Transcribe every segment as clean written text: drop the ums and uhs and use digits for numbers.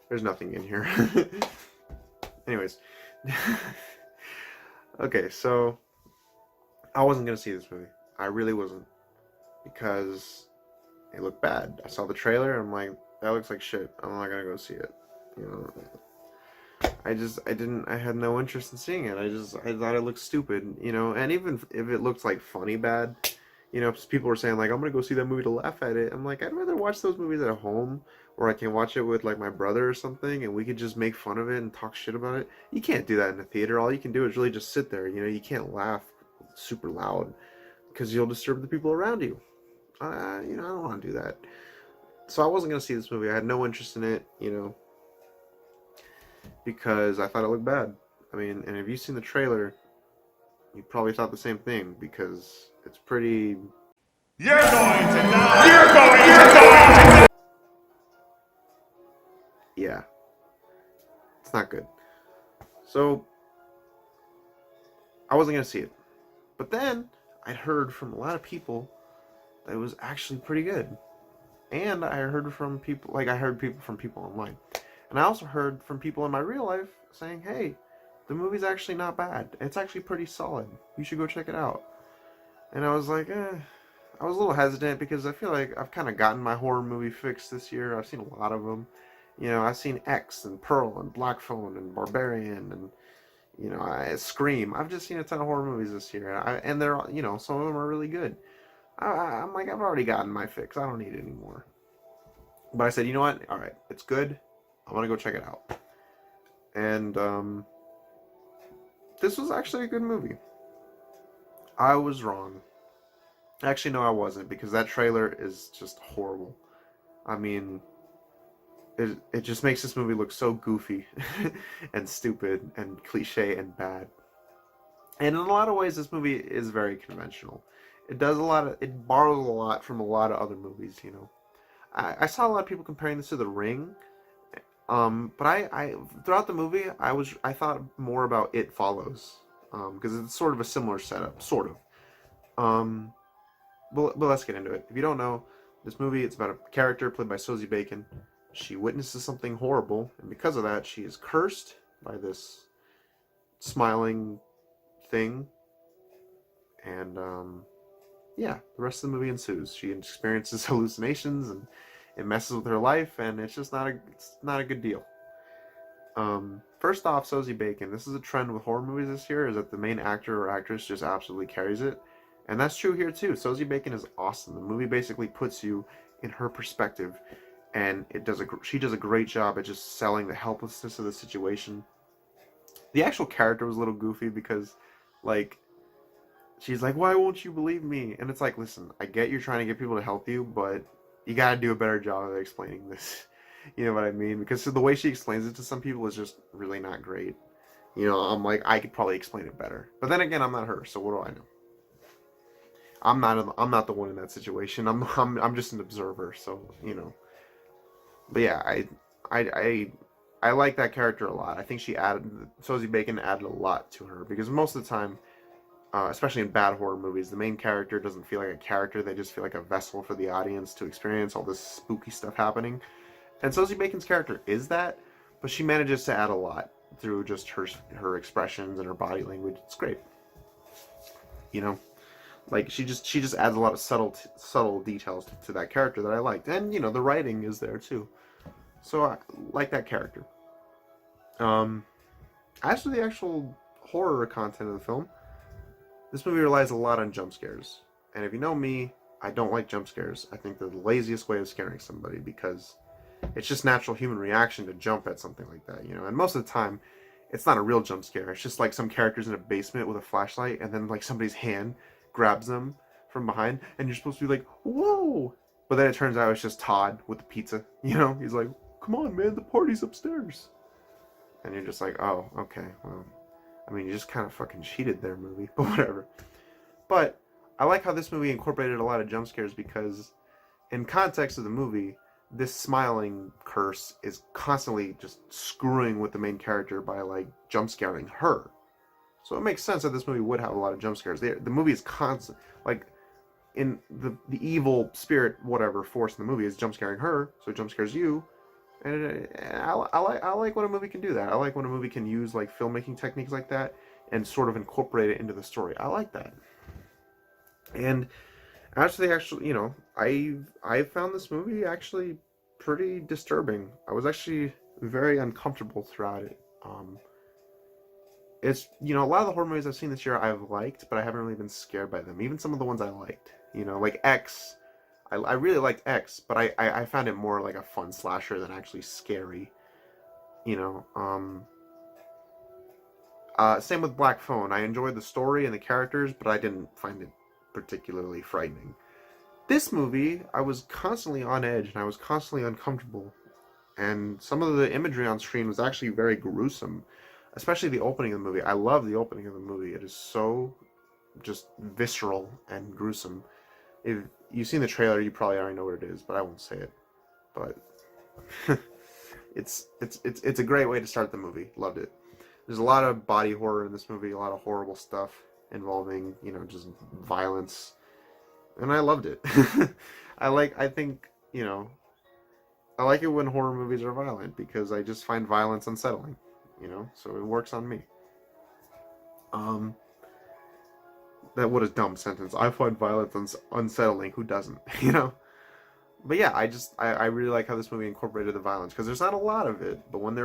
There's nothing in here. Anyways. Okay, so I wasn't gonna see this movie. I really wasn't. Because it looked bad. I saw the trailer and I'm like, that looks like shit. I'm not gonna go see it. You know, I had no interest in seeing it. I thought it looked stupid, you know, and even if it looks like funny bad, you know, people were saying like, I'm gonna go see that movie to laugh at it. I'm like, I'd rather watch those movies at home where I can watch it with like my brother or something and we could just make fun of it and talk shit about it. You can't do that in a theater. All you can do is really just sit there, you know, you can't laugh super loud because you'll disturb the people around you. You know, I don't want to do that. So I wasn't gonna see this movie. I had no interest in it, you know, because I thought it looked bad. I mean, and if you've seen the trailer, you probably thought the same thing because it's pretty. You're going to die! You're going to die! Yeah, it's not good. So I wasn't gonna see it, but then I'd heard from a lot of people that it was actually pretty good, and I heard from people from people online, and I also heard from people in my real life saying, "Hey, the movie's actually not bad. It's actually pretty solid. You should go check it out." And I was like, I was a little hesitant because I feel like I've kind of gotten my horror movie fix this year. I've seen a lot of them. You know, I've seen X and Pearl and Black Phone and Barbarian and you know, Scream. I've just seen a ton of horror movies this year, and they're you know some of them are really good. I'm like I've already gotten my fix. I don't need it anymore. But I said, you know what? All right, it's good. I want to go check it out. And this was actually a good movie. I was wrong. Actually, no, I wasn't because that trailer is just horrible. I mean, it just makes this movie look so goofy and stupid and cliche and bad. And in a lot of ways, this movie is very conventional. It borrows a lot from a lot of other movies, you know. I saw a lot of people comparing this to The Ring, but I throughout the movie, I thought more about It Follows, because it's sort of a similar setup, sort of. Um, but let's get into it. If you don't know, this movie it's about a character played by Sosie Bacon. She witnesses something horrible, and because of that, she is cursed by this smiling thing, and yeah, the rest of the movie ensues. She experiences hallucinations, and it messes with her life, and it's not a good deal. First off, Sosie Bacon. This is a trend with horror movies this year, is that the main actor or actress just absolutely carries it, and that's true here too. Sosie Bacon is awesome. The movie basically puts you in her perspective, and she does a great job at just selling the helplessness of the situation. The actual character was a little goofy because, like, she's like, "Why won't you believe me?" And it's like, listen, I get you're trying to get people to help you, but you gotta do a better job of explaining this. You know what I mean? Because the way she explains it to some people is just really not great. You know, I'm like, I could probably explain it better. But then again, I'm not her, so what do I know? I'm not the one in that situation. I'm just an observer, so you know. But yeah, I I I like that character a lot. I think Sosie Bacon added a lot to her because most of the time, especially in bad horror movies, the main character doesn't feel like a character. They just feel like a vessel for the audience to experience all this spooky stuff happening. And Sosie Bacon's character is that, but she manages to add a lot through just her expressions and her body language. It's great. You know, like she just adds a lot of subtle details to that character that I liked. And you know, the writing is there too. So I like that character. Um, as for the actual horror content of the film, this movie relies a lot on jump scares. And if you know me, I don't like jump scares. I think they're the laziest way of scaring somebody because it's just natural human reaction to jump at something like that, you know. And most of the time, it's not a real jump scare. It's just like some characters in a basement with a flashlight, and then like somebody's hand grabs them from behind, and you're supposed to be like, "Whoa!" But then it turns out it's just Todd with the pizza. You know, he's like, "Come on, man, the party's upstairs," and you're just like, "Oh, okay, well." I mean, you just kind of fucking cheated there, movie, but whatever. But I like how this movie incorporated a lot of jump scares because, in context of the movie, this smiling curse is constantly just screwing with the main character by like jump scaring her. So it makes sense that this movie would have a lot of jump scares. The movie is constant, like in the evil spirit, whatever force in the movie is jump scaring her, so it jump scares you, And I like when a movie can do that. I like when a movie can use like filmmaking techniques like that and sort of incorporate it into the story. I like that. And actually, I found this movie actually pretty disturbing. I was actually very uncomfortable throughout it. It's a lot of the horror movies I've seen this year I've liked, but I haven't really been scared by them. Even some of the ones I liked, like X. I really liked X, but I found it more like a fun slasher than actually scary. You know, same with Black Phone. I enjoyed the story and the characters, but I didn't find it particularly frightening. This movie, I was constantly on edge and I was constantly uncomfortable. And some of the imagery on screen was actually very gruesome, especially the opening of the movie. I love the opening of the movie. It is so just visceral and gruesome. If you've seen the trailer, you probably already know what it is, but I won't say it. But it's a great way to start the movie. Loved it. There's a lot of body horror in this movie, a lot of horrible stuff involving, just violence, and I loved it. I think, I like it when horror movies are violent because I just find violence unsettling, so it works on me. Um, that what a dumb sentence. I find violence unsettling. Who doesn't, But yeah, I really like how this movie incorporated the violence because there's not a lot of it, but when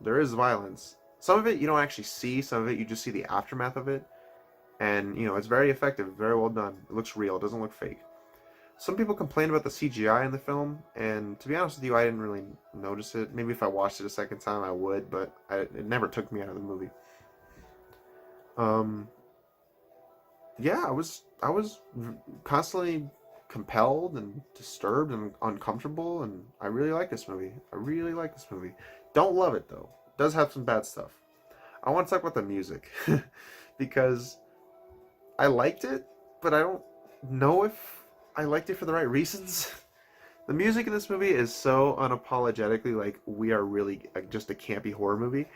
there is violence, some of it you don't actually see, some of it you just see the aftermath of it, and it's very effective, very well done. It looks real, it doesn't look fake. Some people complain about the CGI in the film, and to be honest with you, I didn't really notice it. Maybe if I watched it a second time, I would, but it never took me out of the movie. Um, yeah, I was constantly compelled and disturbed and uncomfortable, and I really like this movie. I really like this movie. Don't love it though. It does have some bad stuff. I want to talk about the music because I liked it, but I don't know if I liked it for the right reasons. The music in this movie is so unapologetically like we are really just a campy horror movie.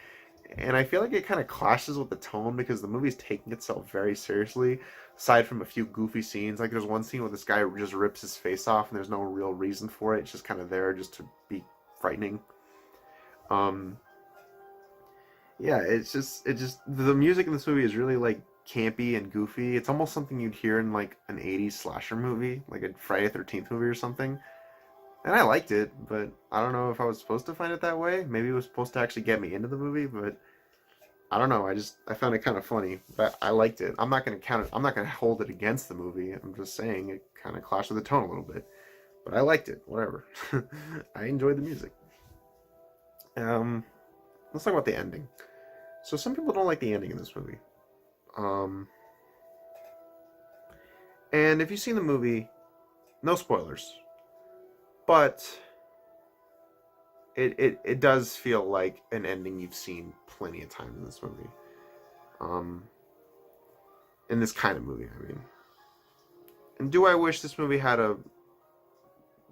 And I feel like it kind of clashes with the tone because the movie's taking itself very seriously, aside from a few goofy scenes. Like there's one scene where this guy just rips his face off and there's no real reason for it. It's just kind of there just to be frightening. Um, yeah, it just the music in this movie is really like campy and goofy. It's almost something you'd hear in like an 80s slasher movie, like a Friday the 13th movie or something. And I liked it, but I don't know if I was supposed to find it that way. Maybe it was supposed to actually get me into the movie, but I don't know. I found it kind of funny, but I liked it. I'm not gonna count it. I'm not gonna hold it against the movie. I'm just saying it kind of clashed with the tone a little bit, but I liked it. Whatever. I enjoyed the music. Um, let's talk about the ending. So some people don't like the ending in this movie. Um, and if you've seen the movie, no spoilers, but it does feel like an ending you've seen plenty of times in this movie. Um, in this kind of movie, I mean. And do I wish this movie had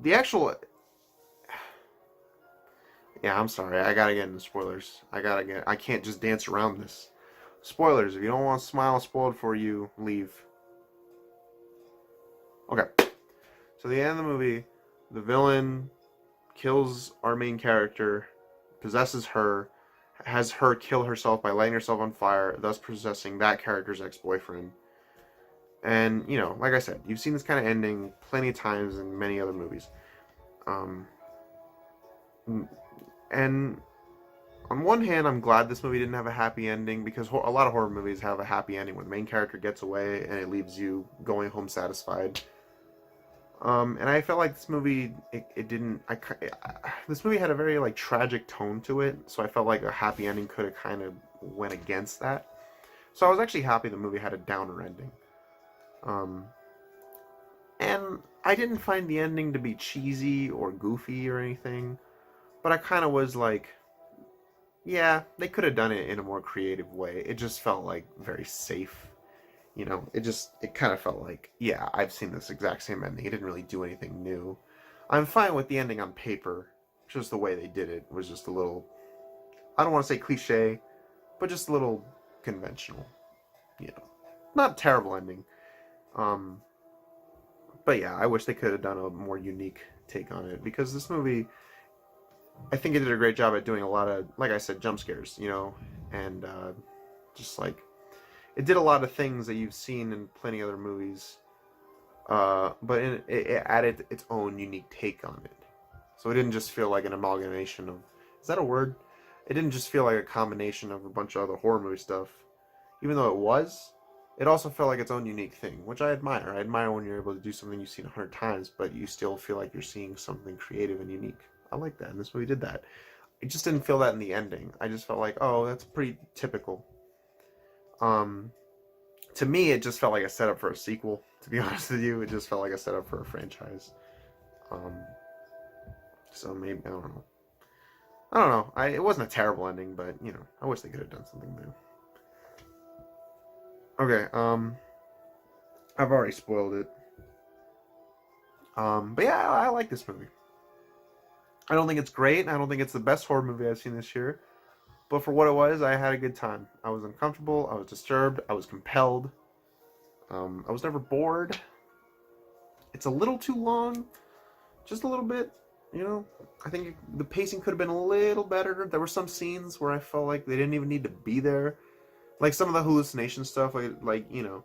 the actual? Yeah, I'm sorry. I gotta get into spoilers. I can't just dance around this. Spoilers. If you don't want Smile spoiled for you, leave. Okay. So the end of the movie, the villain kills our main character, possesses her, has her kill herself by lighting herself on fire, thus possessing that character's ex-boyfriend. And, like I said, you've seen this kind of ending plenty of times in many other movies. Um, and on one hand, I'm glad this movie didn't have a happy ending because a lot of horror movies have a happy ending where the main character gets away and it leaves you going home satisfied. And I felt like this movie, it didn't. This movie had a very like tragic tone to it, so I felt like a happy ending could have kind of went against that. So I was actually happy the movie had a downer ending. And I didn't find the ending to be cheesy or goofy or anything, but I kind of was like, yeah, they could have done it in a more creative way. It just felt like very safe. It kind of felt like, yeah, I've seen this exact same ending. It didn't really do anything new. I'm fine with the ending on paper. Just the way they did it was just a little, I don't want to say cliche, but just a little conventional. Not a terrible ending. Um, but yeah, I wish they could have done a more unique take on it because this movie, I think it did a great job at doing a lot of, like I said, jump scares, you know, and just like it did a lot of things that you've seen in plenty of other movies, but it added its own unique take on it. So it didn't just feel like an amalgamation of, is that a word? It didn't just feel like a combination of a bunch of other horror movie stuff. Even though it was, it also felt like its own unique thing, which I admire. I admire when you're able to do something you've seen 100 times, but you still feel like you're seeing something creative and unique. I like that, and this movie did that. It just didn't feel that in the ending. I just felt like, oh, that's pretty typical. Um, to me, it just felt like a setup for a sequel. To be honest with you, it just felt like a setup for a franchise. Um, so maybe I don't know. I don't know. It wasn't a terrible ending, but you know, I wish they could have done something new. Okay. I've already spoiled it. But yeah, I like this movie. I don't think it's great. I don't think it's the best horror movie I've seen this year. But for what it was, I had a good time. I was uncomfortable. I was disturbed. I was compelled. I was never bored. It's a little too long, just a little bit. You know, I think the pacing could have been a little better. There were some scenes where I felt like they didn't even need to be there, like some of the hallucination stuff. Like you know,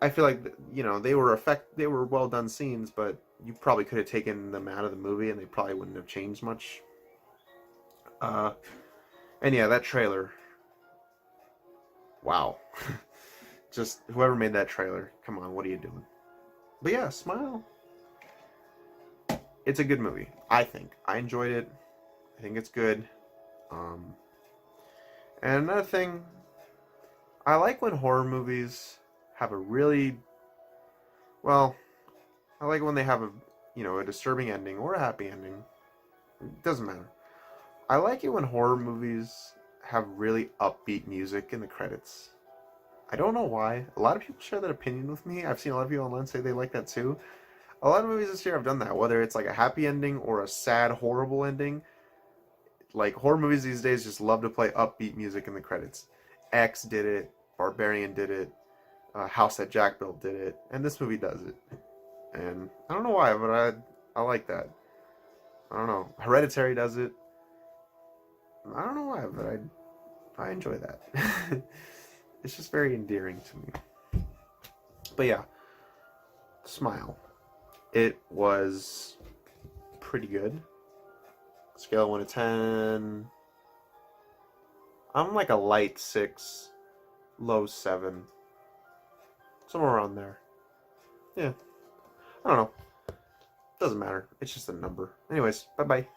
I feel like you know they were well done scenes, but you probably could have taken them out of the movie and they probably wouldn't have changed much. Uh, and yeah, that trailer. Wow. Just whoever made that trailer, come on, what are you doing? But yeah, Smile. It's a good movie. I think I enjoyed it. I think it's good. Um, and another thing, I like when horror movies have a really well. I like when they have a a disturbing ending or a happy ending. It doesn't matter. I like it when horror movies have really upbeat music in the credits. I don't know why. A lot of people share that opinion with me. I've seen a lot of people online say they like that too. A lot of movies this year have done that, whether it's like a happy ending or a sad, horrible ending. Like horror movies these days just love to play upbeat music in the credits. X did it, Barbarian did it, House that Jack Built did it, and this movie does it. And I don't know why, but I like that. I don't know. Hereditary does it. I don't know why, but I enjoy that. It's just very endearing to me. But yeah, Smile. It was pretty good. Scale of 1 to 10. I'm like a light 6, low 7. Somewhere around there. Yeah. I don't know. Doesn't matter. It's just a number. Anyways, bye bye.